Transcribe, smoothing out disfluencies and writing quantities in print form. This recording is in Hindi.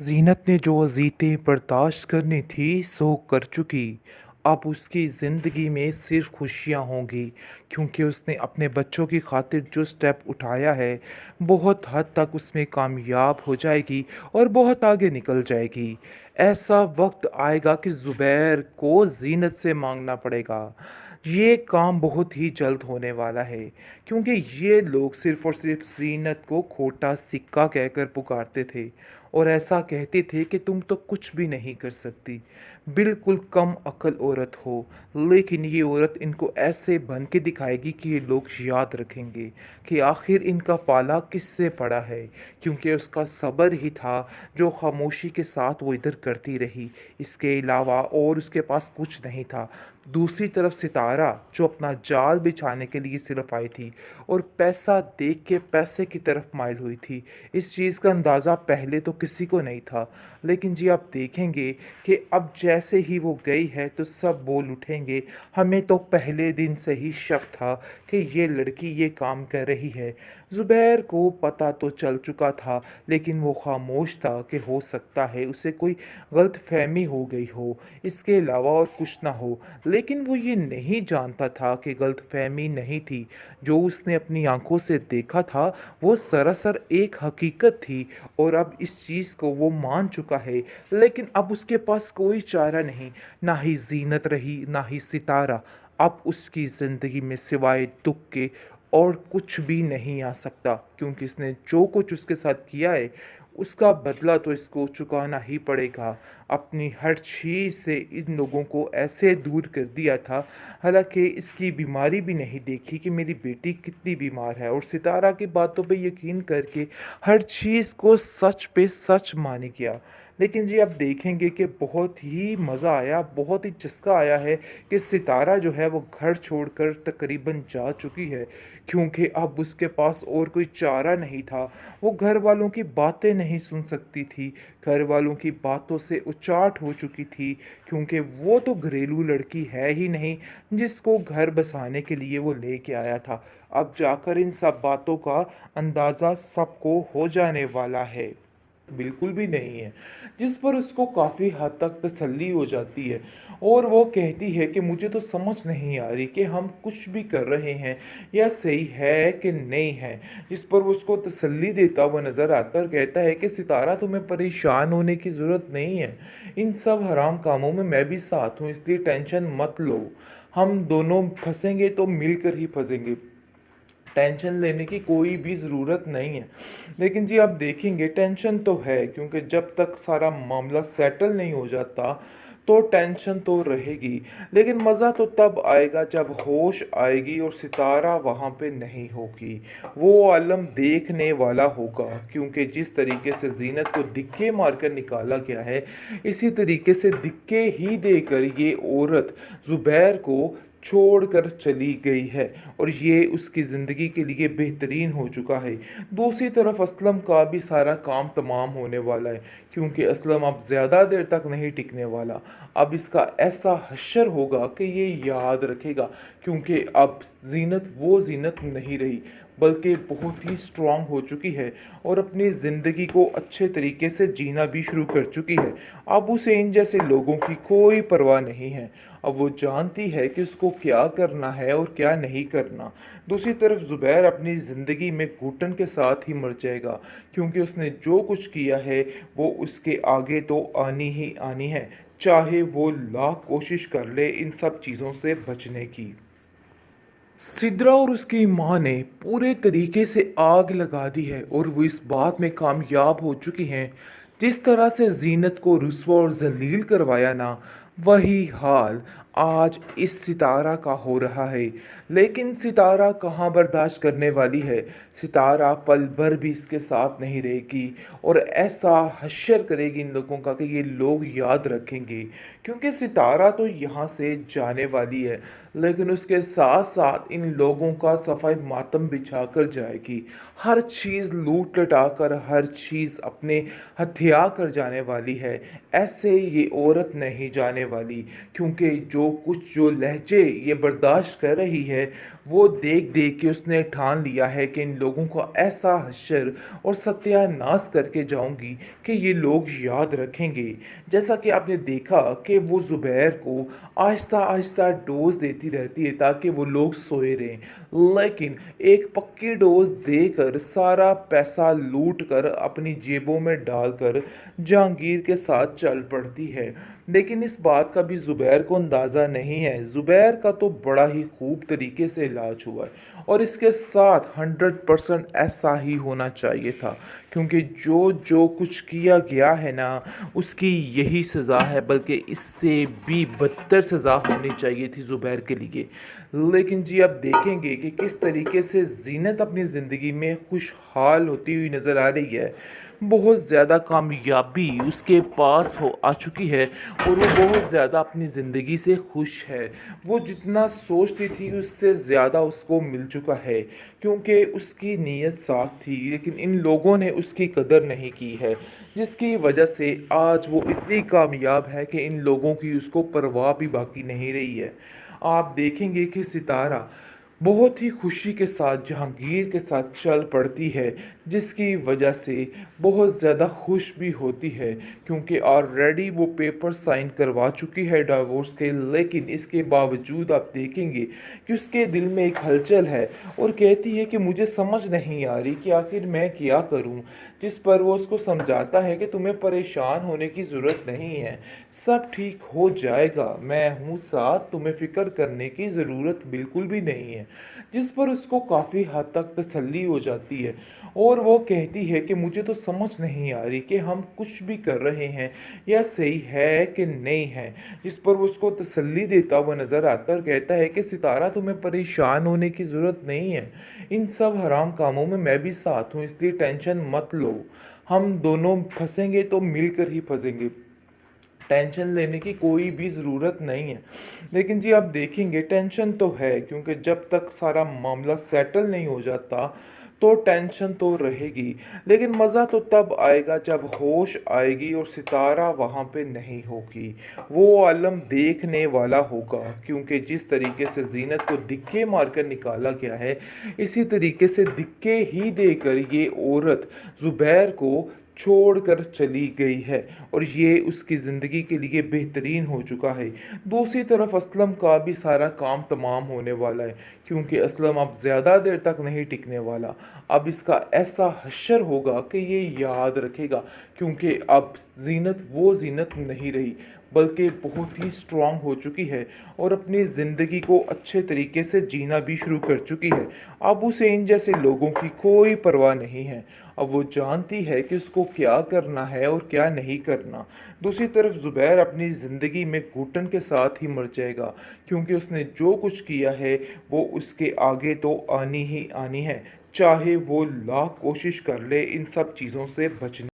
ज़ीनत ने जो अज़ीतें बर्दाश्त करनी थी सो कर चुकी। अब उसकी ज़िंदगी में सिर्फ़ खुशियाँ होंगी क्योंकि उसने अपने बच्चों की खातिर जो स्टेप उठाया है, बहुत हद तक उसमें कामयाब हो जाएगी और बहुत आगे निकल जाएगी। ऐसा वक़्त आएगा कि ज़ुबैर को ज़ीनत से माँगना पड़ेगा। ये काम बहुत ही जल्द होने वाला है क्योंकि ये लोग सिर्फ़ और सिर्फ़ ज़ीनत को खोटा सिक्का कहकर पुकारते थे और ऐसा कहते थे कि तुम तो कुछ भी नहीं कर सकती, बिल्कुल कम अक्ल औरत हो। लेकिन ये औरत इनको ऐसे बन के दिखाएगी कि ये लोग याद रखेंगे कि आखिर इनका पाला किससे पड़ा है, क्योंकि उसका सब्र ही था जो खामोशी के साथ वो इधर करती रही। इसके अलावा और उसके पास कुछ नहीं था। दूसरी तरफ सितारा जो अपना जाल बिछाने के लिए सिर्फ आई थी और पैसा देख के पैसे की तरफ माइल हुई थी। इस चीज़ का अंदाज़ा पहले तो किसी को नहीं था, लेकिन जी आप देखेंगे कि अब जैसे ही वो गई है तो सब बोल उठेंगे, हमें तो पहले दिन से ही शक था कि ये लड़की ये काम कर रही है। ज़ुबैर को पता तो चल चुका था, लेकिन वो खामोश था कि हो सकता है उसे कोई गलतफ़हमी हो गई हो, इसके अलावा और कुछ ना हो। लेकिन वो ये नहीं जानता था कि गलतफ़हमी नहीं थी, जो उसने अपनी आँखों से देखा था वो सरासर एक हकीकत थी और अब इस चीज़ को वो मान चुका है। लेकिन अब उसके पास कोई चारा नहीं, ना ही ज़ीनत रही, ना ही सितारा। अब उसकी ज़िंदगी में सिवाय दुःख के और कुछ भी नहीं आ सकता, क्योंकि इसने जो कुछ उसके साथ किया है, उसका बदला तो इसको चुकाना ही पड़ेगा। अपनी हर चीज़ से इन लोगों को ऐसे दूर कर दिया था, हालाँकि इसकी बीमारी भी नहीं देखी कि मेरी बेटी कितनी बीमार है, और सितारा की बातों पे यकीन करके हर चीज़ को सच पे सच मान गया। लेकिन जी आप देखेंगे कि बहुत ही मज़ा आया, बहुत ही चस्का आया है कि सितारा जो है वो घर छोड़कर तकरीबन जा चुकी है, क्योंकि अब उसके पास और कोई चारा नहीं था। वो घर वालों की बातें नहीं सुन सकती थी, घर वालों की बातों से उचाट हो चुकी थी, क्योंकि वो तो घरेलू लड़की है ही नहीं जिसको घर बसाने के लिए वो लेके आया था। अब जाकर इन सब बातों का अंदाज़ा सबको हो जाने वाला है। बिल्कुल भी नहीं है, जिस पर उसको काफ़ी हद तक तसल्ली हो जाती है और वो कहती है कि मुझे तो समझ नहीं आ रही कि हम कुछ भी कर रहे हैं या सही है कि नहीं है। जिस पर वो उसको तसल्ली देता हुआ नज़र आता है और कहता है कि सितारा, तुम्हें परेशान होने की ज़रूरत नहीं है, इन सब हराम कामों में मैं भी साथ हूँ, इसलिए टेंशन मत लो। हम दोनों फंसेंगे तो मिलकर ही फंसेंगे, टेंशन लेने की कोई भी ज़रूरत नहीं है। लेकिन जी आप देखेंगे टेंशन तो है, क्योंकि जब तक सारा मामला सेटल नहीं हो जाता तो टेंशन तो रहेगी। लेकिन मज़ा तो तब आएगा जब होश आएगी और सितारा वहाँ पे नहीं होगी। वो आलम देखने वाला होगा, क्योंकि जिस तरीके से ज़ीनत को धिक्के मारकर निकाला गया है, इसी तरीके से धिक्के ही देकर ये औरत ज़ुबैर को छोड़कर चली गई है और ये उसकी ज़िंदगी के लिए बेहतरीन हो चुका है। दूसरी तरफ असलम का भी सारा काम तमाम होने वाला है, क्योंकि असलम अब ज़्यादा देर तक नहीं टिकने वाला। अब इसका ऐसा हश्र होगा कि ये याद रखेगा, क्योंकि अब ज़ीनत वो ज़ीनत नहीं रही, बल्कि बहुत ही स्ट्रांग हो चुकी है और अपनी ज़िंदगी को अच्छे तरीके से जीना भी शुरू कर चुकी है। अब उसे इन जैसे लोगों की कोई परवाह नहीं है। अब वो जानती है कि उसको क्या करना है और क्या नहीं करना। दूसरी तरफ ज़ुबैर अपनी ज़िंदगी में घुटन के साथ ही मर जाएगा, क्योंकि उसने जो कुछ किया है वो उसके आगे तो आनी ही आनी है, चाहे वो लाख कोशिश कर ले इन सब चीज़ों से बचने की। सिद्रा और उसकी माँ ने पूरे तरीके से आग लगा दी है और वो इस बात में कामयाब हो चुकी हैं। जिस तरह से जीनत को रुस्वा और जलील करवाया ना, वही हाल आज इस सितारा का हो रहा है। लेकिन सितारा कहाँ बर्दाश्त करने वाली है। सितारा पल भर भी इसके साथ नहीं रहेगी और ऐसा हश्र करेगी इन लोगों का कि ये लोग याद रखेंगे, क्योंकि सितारा तो यहाँ से जाने वाली है, लेकिन उसके साथ साथ इन लोगों का सफ़ाई मातम बिछा कर जाएगी। हर चीज़ लूट लटा कर, हर चीज़ अपने हथिया कर जाने वाली है। ऐसे ये औरत नहीं जाने वाली, क्योंकि जो कुछ जो लहजे ये बर्दाश्त कर रही है, वो देख-देख के उसने ठान लिया है कि इन लोगों को ऐसा हश्र और सत्यानाश करके जाऊँगी कि ये लोग याद रखेंगे। जैसा कि आपने देखा कि वो ज़ुबैर को आहिस्ता-आहिस्ता डोज़ देती रहती है ताकि वो लोग सोए रहें। लेकिन एक पक्की डोज़ देकर सारा पैसा लूट कर अपनी जेबों में डालकर जहांगीर के साथ चल पड़ती है। लेकिन इस बात का भी ज़ुबैर को अंदाज़ा नहीं है। ज़ुबैर का तो बड़ा ही खूब तरीके से इलाज हुआ है और इसके साथ 100% ऐसा ही होना चाहिए था, क्योंकि जो कुछ किया गया है ना, उसकी यही सज़ा है, बल्कि इससे भी बदतर सज़ा होनी चाहिए थी ज़ुबैर के लिए। लेकिन जी आप देखेंगे कि किस तरीके से ज़ीनत अपनी ज़िंदगी में खुशहाल होती हुई नज़र आ रही है। बहुत ज़्यादा कामयाबी उसके पास हो आ चुकी है और वो बहुत ज़्यादा अपनी ज़िंदगी से खुश है। वो जितना सोचती थी उससे ज़्यादा उसको मिल चुका है, क्योंकि उसकी नीयत साफ़ थी, लेकिन इन लोगों ने उसकी कदर नहीं की है, जिसकी वजह से आज वो इतनी कामयाब है कि इन लोगों की उसको परवाह भी बाकी नहीं रही है। आप देखेंगे कि सितारा बहुत ही खुशी के साथ जहांगीर के साथ चल पड़ती है, जिसकी वजह से बहुत ज़्यादा खुश भी होती है, क्योंकि ऑलरेडी वो पेपर साइन करवा चुकी है डिवोर्स के। लेकिन इसके बावजूद आप देखेंगे कि उसके दिल में एक हलचल है और कहती है कि मुझे समझ नहीं आ रही कि आखिर मैं क्या करूं। जिस पर वो उसको समझाता है कि तुम्हें परेशान होने की ज़रूरत नहीं है, सब ठीक हो जाएगा, मैं हूँ साथ, तुम्हें फ़िक्र करने की ज़रूरत बिल्कुल भी नहीं है। जिस पर उसको काफ़ी हद तक तसल्ली हो जाती है और वो कहती है कि मुझे तो समझ नहीं आ रही कि हम कुछ भी कर रहे हैं या सही है कि नहीं है। जिस पर वो उसको तसल्ली देता हुआ नज़र आता है और कहता है कि सितारा, तुम्हें परेशान होने की ज़रूरत नहीं है, इन सब हराम कामों में मैं भी साथ हूँ, इसलिए टेंशन मत लो। हम दोनों फंसेंगे तो मिलकर ही फंसेंगे, टेंशन लेने की कोई भी ज़रूरत नहीं है। लेकिन जी आप देखेंगे टेंशन तो है, क्योंकि जब तक सारा मामला सेटल नहीं हो जाता तो टेंशन तो रहेगी। लेकिन मज़ा तो तब आएगा जब होश आएगी और सितारा वहाँ पे नहीं होगी। वो आलम देखने वाला होगा, क्योंकि जिस तरीके से ज़ीनत को धिक्के मारकर निकाला गया है, इसी तरीके से धिक्के ही देकर ये औरत ज़ुबैर को छोड़कर चली गई है और ये उसकी ज़िंदगी के लिए बेहतरीन हो चुका है। दूसरी तरफ असलम का भी सारा काम तमाम होने वाला है, क्योंकि असलम अब ज़्यादा देर तक नहीं टिकने वाला। अब इसका ऐसा हश्र होगा कि ये याद रखेगा, क्योंकि अब ज़ीनत वो ज़ीनत नहीं रही, बल्कि बहुत ही स्ट्रॉन्ग हो चुकी है और अपनी ज़िंदगी को अच्छे तरीके से जीना भी शुरू कर चुकी है। अब उसे इन जैसे लोगों की कोई परवाह नहीं है। अब वो जानती है कि उसको क्या करना है और क्या नहीं करना। दूसरी तरफ ज़ुबैर अपनी ज़िंदगी में घुटन के साथ ही मर जाएगा, क्योंकि उसने जो कुछ किया है वो उसके आगे तो आनी ही आनी है, चाहे वो लाख कोशिश कर ले इन सब चीज़ों से बचने